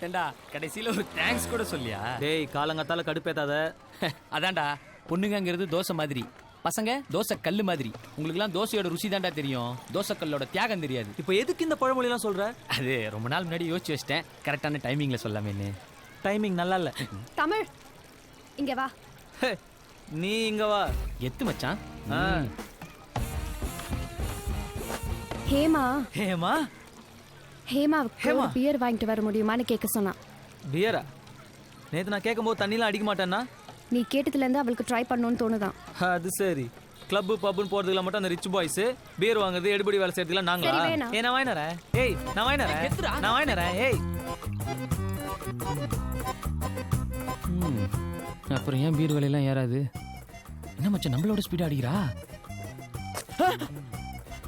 ஏண்டா கடைசியில ஒரு தேங்க்ஸ் கூட சொல்லியா? டேய் காலங்காத்தால கடுப்பேத்தாத. அதான்டா, பொண்ணுங்கிறது தோசை மாதிரி, பசங்க தோசை கல்லு மாதிரி. உங்களுக்குலாம் தோசையோட ருசி தான்டா தெரியும், தோசை கல்லோட தியாகம் தெரியாது. இப்போ எதுக்கு இந்த பழமொழிலாம் சொல்ற? அது ரொம்ப நாள் முன்னாடி யோசிச்சு வச்சிட்டேன், கரெக்டான டைமிங்ல சொல்லாமேன்னு. டைமிங் நல்லா இல்ல. தமிழ் இங்க வா. நீ இங்க வா. எத்து மச்சான். ஹேமா ஹேமா ஹேமாவுக்கு ஒரு பியர் வாங்கிட்டு வர முடியுமான்னு கேட்க சொன்னான். பியரா? நேத்து நான் கேட்கும்போது தண்ணிலாம் அடிக்க மாட்டேன்னா? நீ கேட்டதுல இருந்து அவளுக்கு ட்ரை பண்ணணும்னு தோணுதான். அது சரி. கிளப் பப்னு போறதுல மட்டும் அந்த ரிச் பாய்ஸ் பியர் வாங்குறது எடுபடி வேலை செய்யறதுலாம் நாங்களா? சரி, வேணாம். நான் வாங்கினறேன். ஏய் நான் வாங்கினறேன். ஏய் அப்புறம் ஏன் பீர் விலையெல்லாம் ஏறாது? என்ன மச்சான் நம்மளோட ஸ்பீடா அடிக்கிறா?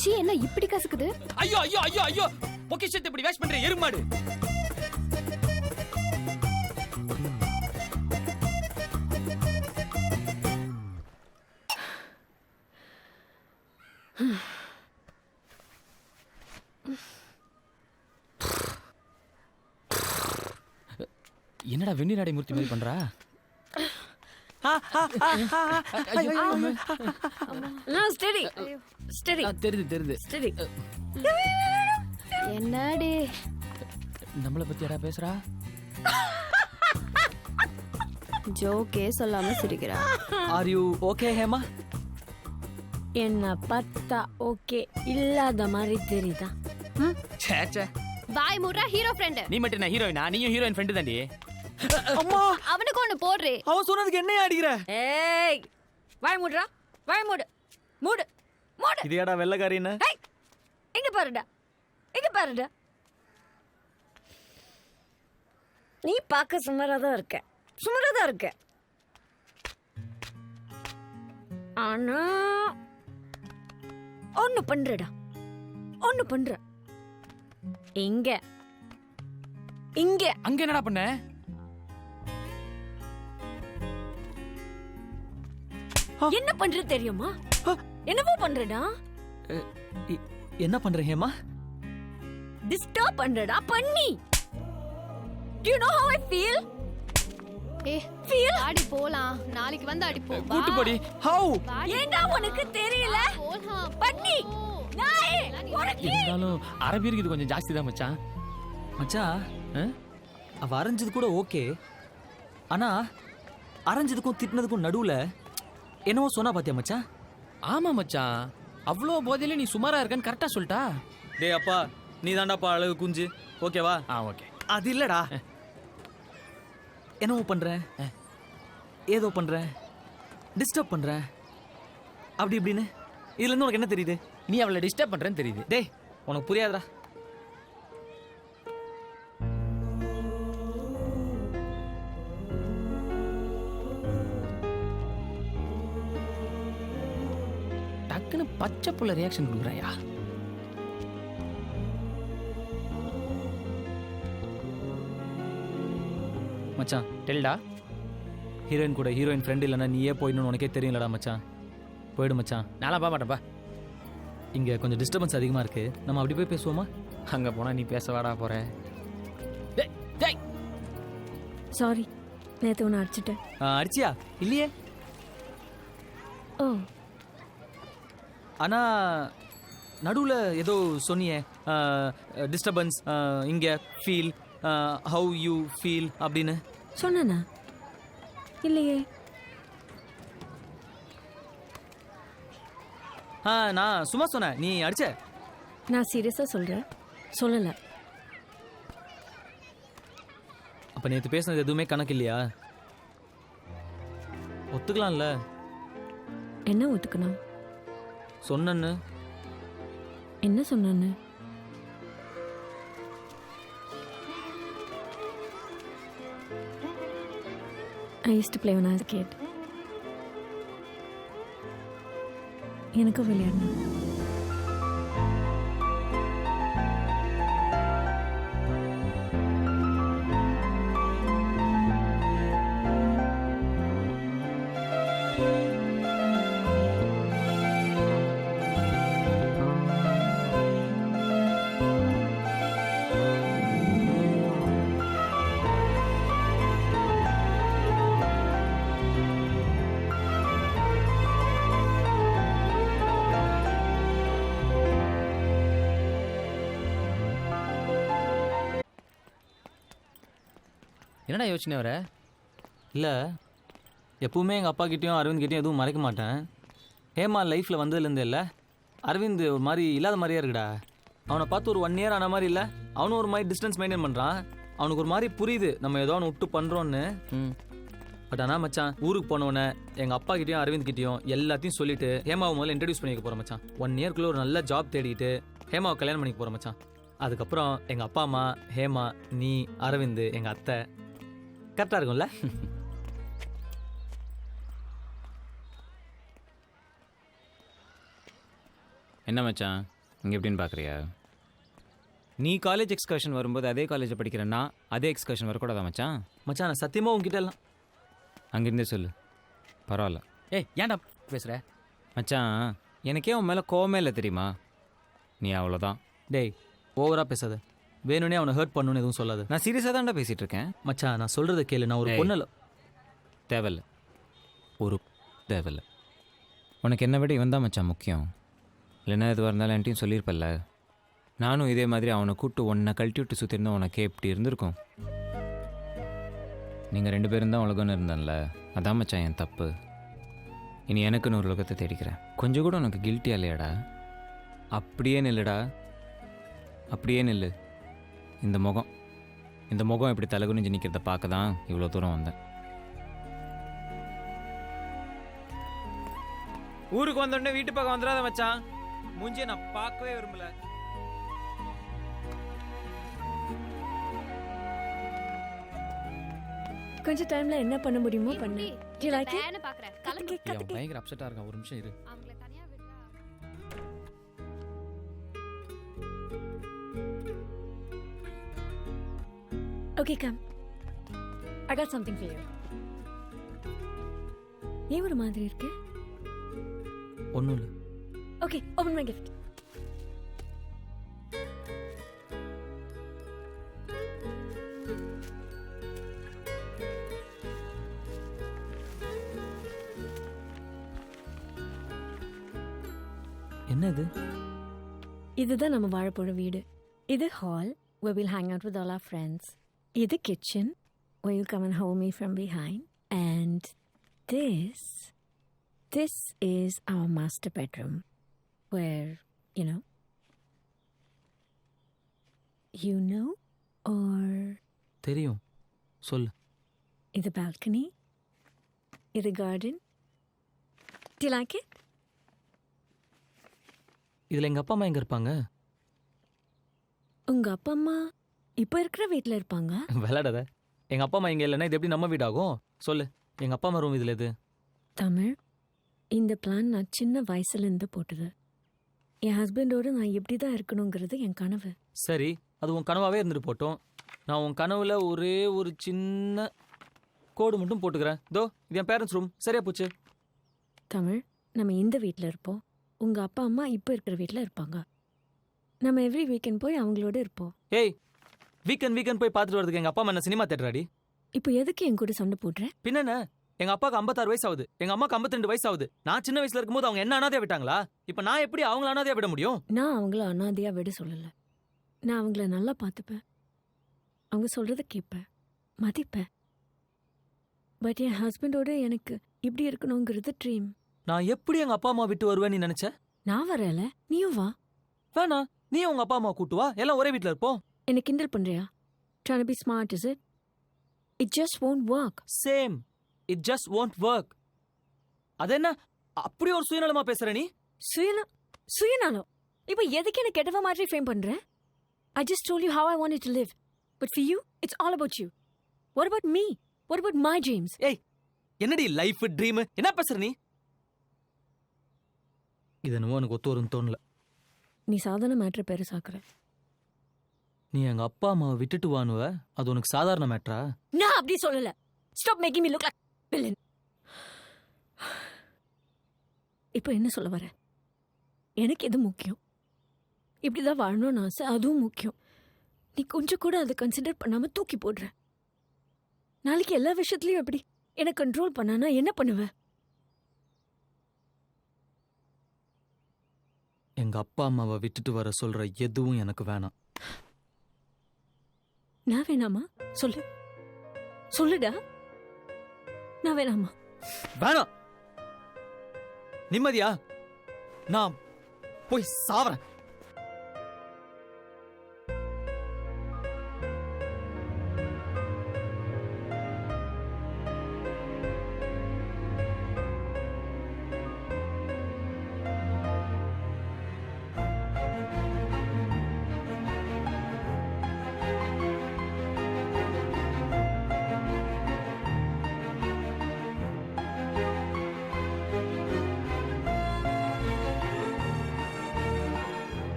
சீ, என்ன இப்படி கசக்குது? ஐயோ ஐயோ ஐயோ ஐயோ, பொக்கிஷத்தை இப்படி வேஸ்ட் பண்ற எருமாடு. என்னடா வெந்நீர் மூர்த்தி மாதிரி பண்றா? தெரியுது. என்னடி நம்மள பத்தி யாரா பேசுறா? ஜோக்கே சொல்லாம சிரிக்கிறா. Are you okay Hema? என்ன பார்த்தா ஓகே இல்லாத மாதிரி தெரியுதா? ச்சே ச்சே, பாய் முர்ரா ஹீரோ ஃப்ரெண்ட். நீ மட்டும் என்ன ஹீரோயினா? நீயும் ஹீரோயின் ஃப்ரெண்ட் தாண்டி. அம்மா, அவனுக்கு ஒன்னு போடுறே. அவன் சொன்னதுக்கு என்ன அடிக்கிற? ஏய் வாய் மூடுடா, வாய் மூடு மூடு மூடு. இது ஏடா வெள்ளக்காரின்னு? ஏய் இங்க பாருடா. நீ பார்க்க சுமாரா தான் இருக்க. ஆனா ஒன்னு பண்ற. இங்க அங்க என்னடா பண்ண? என்ன பண்ற தெரியுமா? என்னவோ பண்றடா. என்ன பண்ற ஹேமா? டிஸ்டர்ப் பண்றடா பண்ணி. Do you know how I feel? ஆடி போலாம், நாளைக்கு வந்து அடிப்போம். கூட்டு போடி. ஹவ் ஏண்டா உனக்கு தெரியல? பண்ணி நாயே உனக்கு. இருந்தாலும் அரபியருக்கு இது கொஞ்சம் ஜாஸ்தி தான் மச்சான். மச்சான், அவ அரைஞ்சது கூட ஓகே. ஆனா அரைஞ்சதுக்கும் திட்டினதுக்கும் நடுவுல என்னவோ சொன்னா பாத்தியா மச்சான்? ஆமா மச்சான், அவ்வளோ போதையில நீ சுமாரா இருக்கன்னு கரெக்டா சொல்லிட்டா. டேய் அப்பா, நீ தாண்டாப்பா அழகு குஞ்சு. ஓகேவா? ஓகே. அது இல்லடா, என்னவோ பண்ற, ஏதோ பண்ற, டிஸ்டர்ப் பண்ற, அப்படி இப்படின்னு. இதுல இருந்து உனக்கு என்ன தெரியுது? நீ அவளை டிஸ்டர்ப் பண்றேன்னு தெரியுது. டேய் உனக்கு புரியாதுடா. டக்குன்னு பச்சை புள்ள ரியாக்ஷன் கொடுக்குறாயா? மச்சான் டெல்டா, ஹீரோயின் கூட ஹீரோயின் ஃப்ரெண்ட் இல்லைன்னா நீயே போயிடணும்னு உனக்கே தெரியும்லடா மச்சான். போயிடு மச்சான். நான்லாம் போக மாட்டேன்ப்பா. இங்கே கொஞ்சம் டிஸ்டர்பன்ஸ் அதிகமாக இருக்கு, நம்ம அப்படி போய் பேசுவோமா? அங்கே போனால் நீ பேச வாடா போற. சாரி, நேத்து உன்னை அடிச்சிட்டேன். அடிச்சியா? இல்லையே. ஓ, ஆனா நடுவில் ஏதோ சொன்னியே, டிஸ்டர்பன்ஸ், இங்கே ஃபீல், ஹவு யூ ஃபீல் அப்படின்னு சொன்னா இல்லையே? நான் சும்மா சொன்னேன், நீ அடிச்ச. நான் சீரியஸா சொல்றேன், சொல்லல. அப்ப நேற்று பேசுனது எதுவுமே கணக்கு இல்லையா? ஒத்துக்கலாம்ல? என்ன ஒத்துக்கணும்? சொன்னன்னு. என்ன சொன்னான்னு? I used to play when I was a kid. எனக்கு விளையாடணும். என்னடா யோசனை வர? இல்லை, எப்பவுமே எங்கள் அப்பா கிட்டேயும் அரவிந்த் கிட்டேயும் எதுவும் மறைக்க மாட்டேன். ஹேமா லைஃப்பில் வந்ததுலேருந்து இல்லை, அரவிந்த் ஒரு மாதிரி இல்லாத மாதிரியே இருக்குடா. அவனை பார்த்து ஒரு 1 இயர் ஆன மாதிரி இல்லை, அவனும் ஒரு மாதிரி டிஸ்டன்ஸ் மெயின்டைன் பண்ணுறான். அவனுக்கு ஒரு மாதிரி புரியுது நம்ம ஏதோ அவனை விட்டு பண்ணுறோன்னு. பட் ஆனால் மச்சான், ஊருக்கு போனவொடனே எங்கள் அப்பா கிட்டேயும் அரவிந்த் கிட்டேயும் எல்லாத்தையும் சொல்லிட்டு ஹேமாவை முதல்ல இன்ட்ரடியூஸ் பண்ணிக்க போகிறேன் மச்சான். 1 இயர்க்குள்ளே ஒரு நல்ல ஜாப் தேடிட்டு ஹேமாவை கல்யாணம் பண்ணிக்க போகிறேன் மச்சான். அதுக்கப்புறம் எங்கள் அப்பா அம்மா, ஹேமா, நீ, அரவிந்த், எங்கள் அத்தை, கரெக்டாக இருக்கும்ல? என்ன மச்சான் இங்கே எப்படின்னு பார்க்குறியா? நீ காலேஜ் எக்ஸ்கர்ஷன் வரும்போது அதே காலேஜில் படிக்கிறேன்னா அதே எக்ஸ்கர்ஷன் வரக்கூடாதா மச்சான்? மச்சான் நான் சத்தியமாக உங்ககிட்ட எல்லாம் அங்கேருந்தே சொல்லு, பரவாயில்ல. ஏய் ஏன்டா பேசுகிற? மச்சான் எனக்கே உன் மேலே கோவமே இல்லை தெரியுமா? நீ அவ்வளோதான். டேய் ஓவராக பேசாத, வேணும்னே அவனை ஹர்ட் பண்ணணும்னு எதுவும் சொல்லாது. நான் சீரியஸாக தான்டா பேசிகிட்டு இருக்கேன். மச்சான் நான் சொல்கிறத கேளு, நான் ஒரு ஏய். பொண்ணில் தேவையில்ல, ஒரு தேவையில்ல. உனக்கு என்னை விட இவன் தான் மச்சான் முக்கியம். இல்லைன்னா எதுவாக இருந்தாலும் என்கிட்டையும் சொல்லியிருப்பல்ல. நானும் இதே மாதிரி அவனை கூப்பிட்டு உன்னை கழட்டி விட்டு சுற்றிருந்தா உனக்கே எப்படி இருந்திருக்கும்? நீங்கள் 2 பேரும் தான் உலகம்னு இருந்தேன்ல, அதான் மச்சான் என் தப்பு. இனி எனக்குன்னு ஒரு உலகத்தை தேடிக்கிறேன். கொஞ்சம் கூட உனக்கு கில்ட்டியா இல்லையாடா? அப்படியே நில்லுடா, அப்படியே நில்லு. இந்த முகம் இப்படி தலகுனிஞ்சு நிற்கிறத பார்க்க தான் இவ்வளோ தூரம் வந்தேன். ஊருக்கு வந்தோடனே வீட்டு பக்கம் வந்துடாத மச்சான். மூஞ்சியை நான் பார்க்கவே விரும்பல. கொஞ்சம் டைம்ல என்ன பண்ண முடியுமோ பண்ணு. Do you like it? வேணு பாக்குறேன். கத்துக்கு, அவன் கத்துக்கு. பயங்கர அப்செட்டாக இருக்கான். ஒரு நிமிஷம் இரு. அவங்கள தனியா விடுறா. Okay, come. I got something for you. ஏன் ஒரு மாதிரி இருக்கு? ஒன்றும் இல்லை. Okay, open my gift. என்ன இது? இதுதான் நம்ம வாழ போற வீடு. இது hall where we'll hang out with all our friends. இது kitchen where you'll come and hold me from behind. And this is our master bedroom where, you know or தெரியும், சொல்லு. இது balcony, இது garden. Do you like it? இதில் எங்கள் அப்பா அம்மா எங்கே இருப்பாங்க? உங்க அப்பா அம்மா இப்போ இருக்கிற வீட்டில் இருப்பாங்க. விளையாடாத. எங்கள் அப்பா அம்மா இங்கே இல்லைன்னா இது எப்படி நம்ம வீடாகும்? சொல்லு, எங்கள் அப்பா அம்மா ரூம் இதில் எது? தமிழ், இந்த பிளான் நான் சின்ன வயசுலேருந்து போட்டது. என் ஹஸ்பண்டோடு நான் எப்படி தான் இருக்கணுங்கிறது என் கனவு. சரி, அது உன் கனவாகவே இருந்துட்டு போட்டோம். நான் உன் கனவுல ஒரே ஒரு சின்ன கோடு மட்டும் போட்டுக்கிறேன். இதோ இது என் பேரண்ட்ஸ் ரூம். சரியா போச்சு. தமிழ், நம்ம இந்த வீட்டில் இருப்போம். உங்கள் அப்பா அம்மா இப்போ இருக்கிற வீட்டில் இருப்பாங்க. நம்ம எவ்ரி வீக்கெண்ட் போய் அவங்களோட இருப்போம். ஏய், வீக்கெண்ட் போய் பார்த்துட்டு வரதுக்கு எங்கள் அப்பா அம்மா என்ன சினிமா தேட்டராடி? இப்போ எதுக்கு என் கூட சண்டை போடுற? பின்னென்ன, எங்கள் அப்பாவுக்கு 56 வயசு ஆகுது, எங்கள் அம்மாவுக்கு 52 வயசு ஆகுது. நான் சின்ன வயசுல இருக்கும்போது அவங்க என்ன அனாதையா விட்டாங்களா? இப்போ நான் எப்படி அவங்கள அனாதையா விட முடியும்? நான் அவங்கள அனாதையாக விட சொல்லலை. நான் அவங்கள நல்லா பார்த்துப்பேன், அவங்க சொல்கிறத கேட்பேன், மதிப்பேன். பட் என் ஹஸ்பண்டோட எனக்கு இப்படி இருக்கணுங்கிறது ட்ரீம். நான் எப்படி எங்கள் அப்பா அம்மா விட்டு வருவேன்னு நீ நினச்ச? நான் வரல, நீயும் வா. வேணா, நீ உங்க அப்பா அம்மா கூட்டு வா, எல்லாம் ஒரே வீட்டில் இருப்போம். என்ன கிண்டல் பண்ணுறியா? Trying to be smart, is it? It just won't work. Same, it just won't work. அது என்ன அப்படி ஒரு சுயநலமா பேசுற நீ? சுயநலம்? இப்போ எதுக்கு என்ன கெட்டவ மாதிரி ஃப்ரேம் பண்ற? I just told you how I wanted to live. But for you, it's all about you. What about me? What about my dreams? ஏய், என்னடி லைஃப் ட்ரீம் என்ன பேசுற நீ? இது என்னமோ எனக்கு ஒத்து வரும்னு தோணல. நீ சாதாரண மேட்ரை பெருசாக்குற. நீ எங்க அப்பா அம்மாவை விட்டுட்டு வானுவ, அது உனக்கு சாதாரண மேட்ரா? நான் அப்படி சொல்லல. Stop making me look like villain. இப்போ என்ன சொல்ல வர? எனக்கு எது முக்கியம்? இப்படிதான் வாழணும்னு ஆசை, அதுவும் முக்கியம். நீ கொஞ்சம் கூட அதை கன்சிடர் பண்ணாம தூக்கி போடுற. நாளைக்கு எல்லா விஷயத்துலயும் எப்படி என்ன கண்ட்ரோல் பண்ணானா என்ன பண்ணுவ? எங்க அப்பா அம்மாவை விட்டுட்டு வர சொல்ற எதுவும் எனக்கு வேணாம். நான் வேணாமா? சொல்லு. சொல்லுடா. நான் வேணாமா? வேணாம். நிம்மதியா நான் போய் சாவறேன்.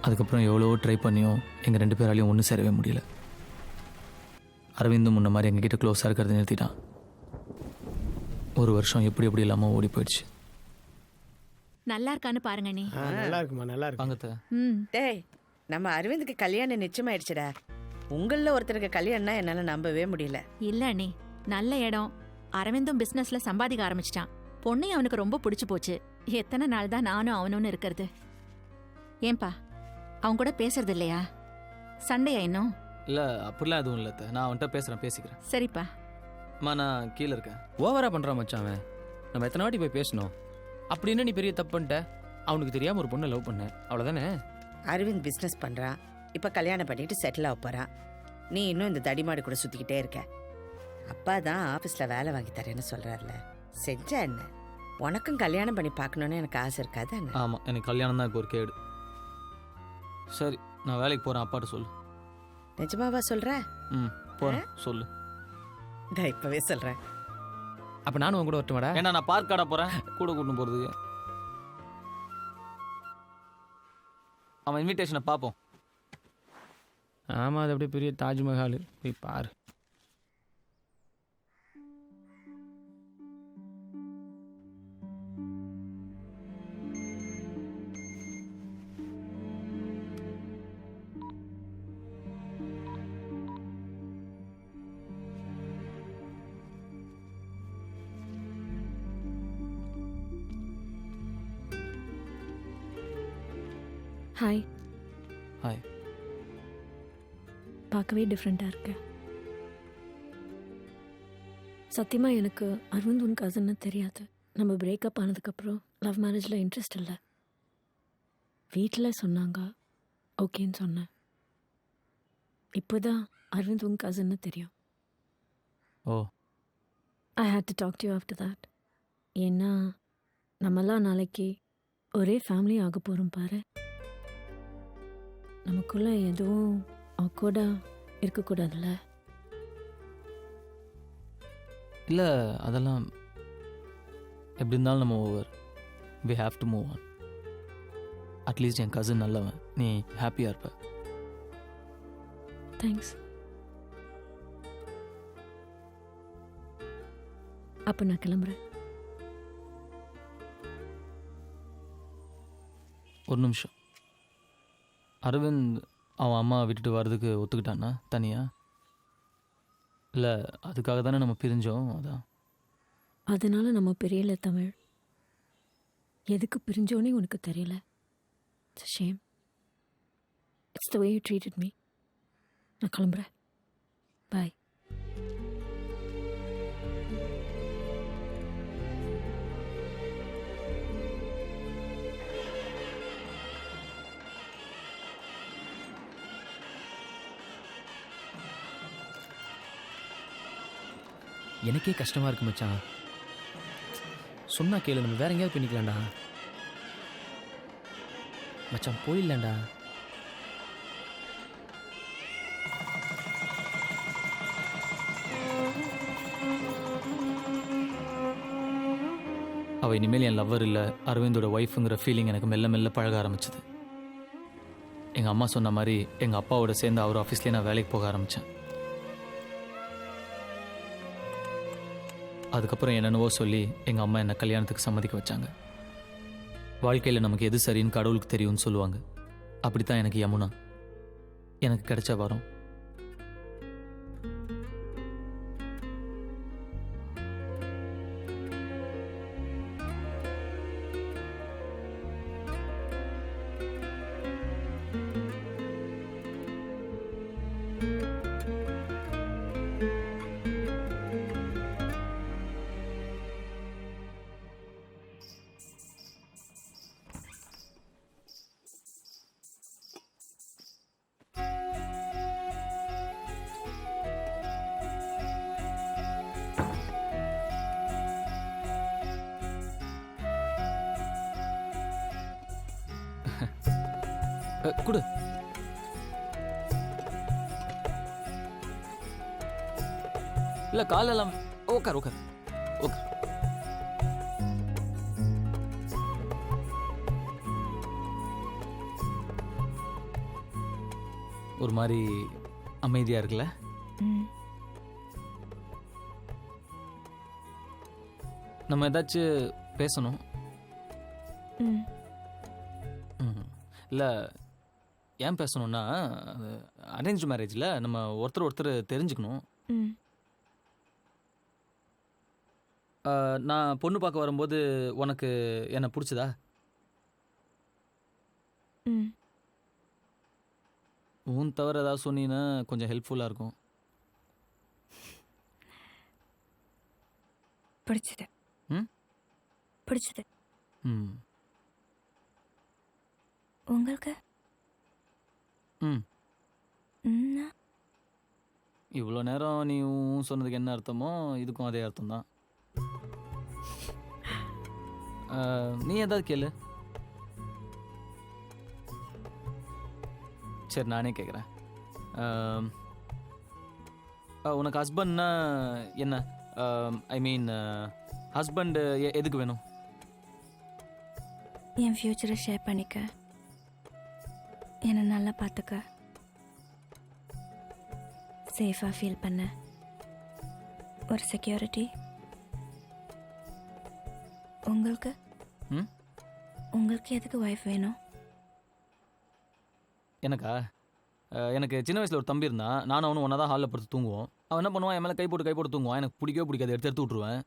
அதுக்கப்புறம் எவ்வளோ ட்ரை பண்ணியும் எங்கள் 2 பேராலையும் ஒன்றும் சேரவே முடியல. அரவிந்தும் முன்ன மாதிரி எங்ககிட்ட க்ளோஸாக இருக்கிறத நிறுத்திட்டான். 1 வருஷம் எப்படி எப்படி இல்லாமல் ஓடி போயிடுச்சு. நல்லா இருக்கான்னு பாருங்க நீ. நல்லா இருக்குமா, நல்லா இருக்கு. வாங்கத்த. டேய், நம்ம அரவிந்துக்கு கல்யாணம் நிச்சயமாயிடுச்சுடா. உங்களில் ஒருத்தருக்கு கல்யாணம்னா என்னால் நம்பவே முடியல. இல்ல அண்ணி, நல்ல இடம். அரவிந்தும் பிசினஸ்ல சம்பாதிக்க ஆரம்பிச்சிட்டான். பொண்ணையும் அவனுக்கு ரொம்ப பிடிச்சு போச்சு. எத்தனை நாள் தான் நானும் அவனும் இருக்கிறது? ஏன்பா அவன் கூட பேசுறது இல்லையா? சண்டையா இன்னும்? இல்லை அப்படிலாம் எதுவும் இல்லை. நான் அவன்கிட்ட பேசிக்கிறேன். சரிப்பா. அம்மா நான் கீழே இருக்கேன். ஓவரா பண்றான் மச்சான் அவன். நம்ம எத்தனை வாட்டி போய் பேசணும்? அப்படின்னு நீ பெரிய தப்பு பண்ணிட்ட. அவனுக்கு தெரியாம ஒரு பொண்ணை லவ் பண்ண, அவ்வளவுதானே? அரவிந்த் பிஸ்னஸ் பண்ணுறான். இப்போ கல்யாணம் பண்ணிட்டு செட்டில் ஆக போகிறான். நீ இன்னும் இந்த தடிமாடு கூட சுற்றிக்கிட்டே இருக்க. அப்பா தான் ஆஃபீஸில் வேலை வாங்கி தரேன்னு சொல்கிறாருல, செஞ்சா என்ன? உனக்கும் கல்யாணம் பண்ணி பார்க்கணுன்னு எனக்கு ஆசை இருக்காது என்ன? ஆமாம், எனக்கு கல்யாணம் தான் இப்போ ஒரு கேடு. சரி, நான் வேலைக்கு போகிறேன். அப்பாட்ட சொல்லு. நிஜமாவா சொல்கிற? போகிறேன், சொல்லு. நான் இப்போவே சொல்கிறேன். அப்ப நானும் உன் கூட வரட்டுமாடா? ஏன்னா நான் பார்க் காட போகிறேன் கூட கூட்டின்னு போகிறதுக்கு. அவன் இன்விடேஷனை பார்ப்போம். ஆமா, அது அப்படியே பெரிய தாஜ்மஹால். போய் பாரு. ஹாய். ஹாய். பார்க்கவே டிஃப்ரெண்ட்டாக இருக்கு. சத்தியமாக எனக்கு அரவிந்த் உன் கசன்னு தெரியாது. நம்ம பிரேக்கப் ஆனதுக்கப்புறம் லவ் மேரேஜில் இன்ட்ரெஸ்ட் இல்லை. வீட்டில் சொன்னாங்க, ஓகேன்னு சொன்னேன். இப்போ தான் அரவிந்த் உன் கசன்னு தெரியும். Oh. I hate to talk to you after that. ஏன்னா நம்மலாம் நாளைக்கு ஒரே ஃபேமிலி ஆக போகிறோம் பாரு. நமக்குள்ளே எதுவும் ஆக்வர்டாக இருக்கக்கூடாதுல்ல? இல்லை, அதெல்லாம் எப்படி இருந்தாலும் நம்ம over. We have to move on. At least என் கசின் நல்லவன். நீ ஹாப்பியாக இருப்ப. தேங்க்ஸ். அப்போ நான் கிளம்புறேன். ஒரு நிமிஷம். அரவிந்த் அவன் அம்மா விட்டுட்டு வர்றதுக்கு ஒத்துக்கிட்டானா தனியா? இல்லை அதுக்காக தானே நம்ம பிரிஞ்சோம்? அதான். அதனால நம்ம பிரியல தமிழ். எதுக்கு பிரிஞ்சோன்னே உனக்கு தெரியல. It's a shame. It's the way you treated me. நான் கிளம்புறேன். பாய். எனக்கே கஷ்டமா இருக்கு மச்சான். சொன்னா கேளு, நம்ம வேற எங்கேயாவது பண்ணிக்கலாம்டா. மச்சான் போயிடலாம்டா. அவள் இனிமேல் என் லவ்வர் இல்லை, அரவிந்தோட ஒய்ஃபுங்கிற ஃபீலிங் எனக்கு மெல்ல மெல்ல பழக ஆரம்பிச்சது. எங்கள் அம்மா சொன்ன மாதிரி எங்கள் அப்பாவோட சேர்ந்து அவர் ஆஃபீஸ்லேயே நான் வேலைக்கு போக ஆரம்பித்தேன். அதுக்கப்புறம் என்னென்னவோ சொல்லி எங்கள் அம்மா என்னை கல்யாணத்துக்கு சம்மதிக்க வச்சாங்க. வாழ்க்கையில் நமக்கு எது சரின்னு கடவுளுக்கு தெரியும்னு சொல்லுவாங்க. அப்படித்தான் எனக்கு யமுனா எனக்கு கிடைச்ச வரம். கொடு. இல்லை காலெல்லாம் உட்கார் உட்கார் உட்கார். ஒரு மாதிரி அமைதியா இருக்குல்ல? ம். நம்ம ஏதாச்சும் பேசணும். ம். இல்லை ஏன் பேசணும்னா அரேஞ்ச் மேரேஜில் நம்ம ஒருத்தர் ஒருத்தர் தெரிஞ்சுக்கணும். ம். நான் பொண்ணு பார்க்க வரும்போது உனக்கு என்னை பிடிச்சதா? ம். உன் தவிர ஏதாவது சொன்னீங்கன்னா கொஞ்சம் ஹெல்ப்ஃபுல்லாக இருக்கும். பிடிச்சது. ம்? பிடிச்சது. ம் உங்களுக்கு? ம் ம்னா? இவ்வளோ நேரம் நீ ஊன் சொன்னதுக்கு என்ன அர்த்தமோ இதுக்கும் அதே அர்த்தம் தான். நீ ஏதாவது கேளு. சரி நானே கேட்குறேன். உனக்கு ஹஸ்பண்ட்னா என்ன? ஐ மீன் ஹஸ்பண்டு எதுக்கு வேணும்? என் ஃப்யூச்சரை ஷேர் பண்ணிக்க, என்னை நல்லா பார்த்துக்க, சேஃபாக ஃபீல் பண்ண ஒரு செக்யூரிட்டி. உங்களுக்கு? ம் உங்களுக்கு எதுக்கு ஒய்ஃப் வேணும்? எனக்கா? எனக்கு சின்ன வயசில் ஒரு தம்பி இருந்தான். நானும் அவனும் ஒன்றா தான் ஹாலில் படுத்து தூங்குவோம். அவன் என்ன பண்ணுவான், என் மேலே கை போட்டு தூங்குவான். எனக்கு பிடிக்கவே பிடிக்காது, எடுத்து விட்ருவேன்.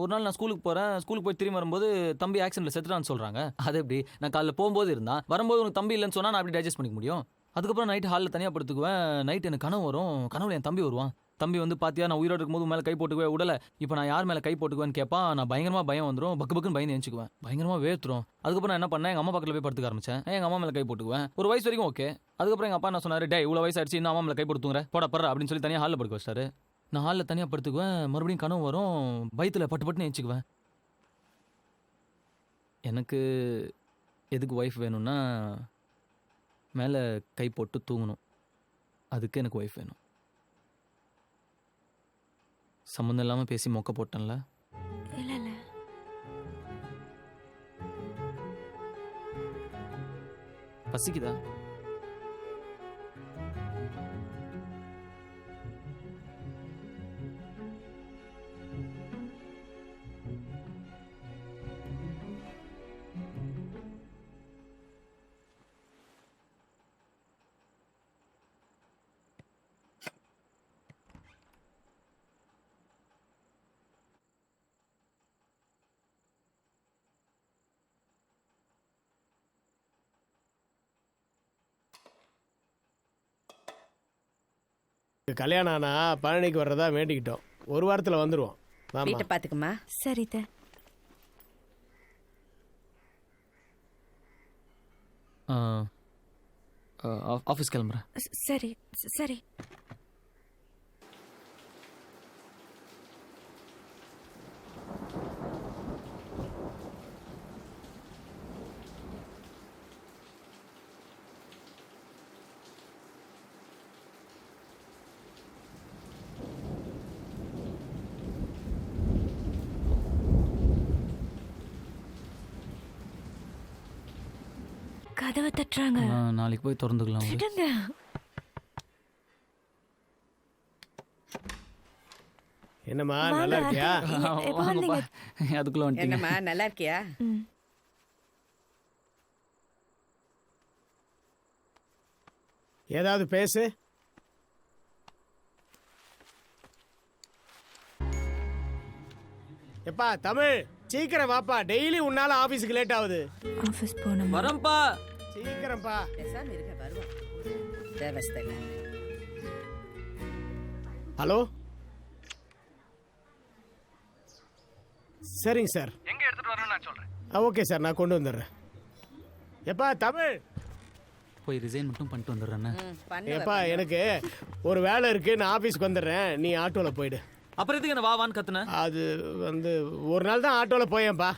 ஒரு நாள் நான் ஸ்கூலுக்கு போகிறேன். ஸ்கூலுக்கு போய் திரும்பி வரும்போது தம்பி ஆக்சிடென்ட்டில் செத்துட்டான்னு சொல்கிறாங்க. அது எப்படி? நான் காலைல போகும்போது இருந்தான், வரும்போது உனக்கு தம்பி இல்லைன்னு சொன்னால் நான் அப்படி டைஜஸ்ட் பண்ணிக்க முடியும்? அதுக்கப்புறம் நைட்டு ஹாலில் தனியாக படுத்துக்குவேன். நைட்டு எனக்கு கனவு வரும். கனவுல என் தம்பி வருவான். தம்பி வந்து பாத்தியா நான் உயிரோடு இருக்கும்போது மேலே கை போட்டுக்குவேன் உடலை, இப்போ நான் யார் மேலே கை போட்டுக்குவேன்னு கேட்பான். நான் பயங்கரமாக பயம் வந்துடும், பக்குன்னு பயந்து எழுச்சிக்குவேன், பயங்கரமாக வேர்த்துரும். அதுக்கப்புறம் நான் என்ன பண்ணேன், எங்கள் அம்மா பக்கத்தில் போய் படுத்துக்க ஆரம்பிச்சேன். எங்கள் அம்மா மேலே கை போட்டுக்குவேன். ஒரு வயசு வரைக்கும் ஓகே. அதுக்கப்புறம் எங்கள் அப்பா என்ன சொன்னார், டே இவ்வளோ வயசு ஆயிடுச்சு இன்னும் அம்மா மேலே கை போட்டுங்க போட படுற அப்படின்னு சொல்லி தனியாக ஹாலில் படுக்க வச்சாரு. நான் ஹாலில் தனியாக படுத்துக்குவேன். மறுபடியும் கனவு வரும், பயத்தில் பட்டுன்னு எழுச்சிக்குவேன். எனக்கு எதுக்கு ஒய்ஃப் வேணும்னா மேலே கை போட்டு தூங்கணும். அதுக்கு எனக்கு ஒய்ஃப் வேணும். சம்மந்தம் இல்லாமல் பேசி மொக்க போட்டேன்ல? இல்லை இல்லை, பசிக்குதா? கல்யாணம் ஆனா பழனிக்கு வர்றதா வேண்டிக்கிட்டோம். ஒரு வாரத்தில் வந்துடுவோம். வீட்டை பார்த்துக்குமா? சரி த. ஆஃபீஸ் கிளம்புறேன். சரி சரி. கதவை தட்டுறாங்க. நாளைக்கு போய் திறந்துக்கலாம். விடுங்க. என்னம்மா நல்லா இருக்கியா? எப்போ வந்தீங்க? அதுக்குள்ள வந்துட்டீங்க. என்னம்மா நல்லா இருக்கியா? ம். ஏதாவது பேசு. எப்பா தமிழ் சீக்கிரம் வாப்பா, டெய்லி உன்னால ஆபீஸ்க்கு லேட் ஆகுது. ஆஃபீஸ் போகணும். வரேன்ப்பா. சீக்கிரம்ப்பா. பேசாம இருக்க, வருவோம். தேவஸ்தை இல்லை. ஹலோ, சரிங்க சார். எங்க எடுத்துட்டு வரணும்னு நான் சொல்றேன். ஓகே சார், நான் கொண்டு வந்துடுறேன். எப்பா தமிழ், போய் ரிசைன் மட்டும் பண்ணிட்டு வந்துடுறேண்ணே. எப்பா எனக்கு ஒரு வேலை இருக்கு, நான் ஆபீஸ்க்கு வந்துடுறேன், நீ ஆட்டோல போயிடு. அப்புறம் எதுக்கு என்ன வா வான்னு கத்துன? அது வந்து ஒரு நாள் தான் ஆட்டோல போயேன்ப்பா.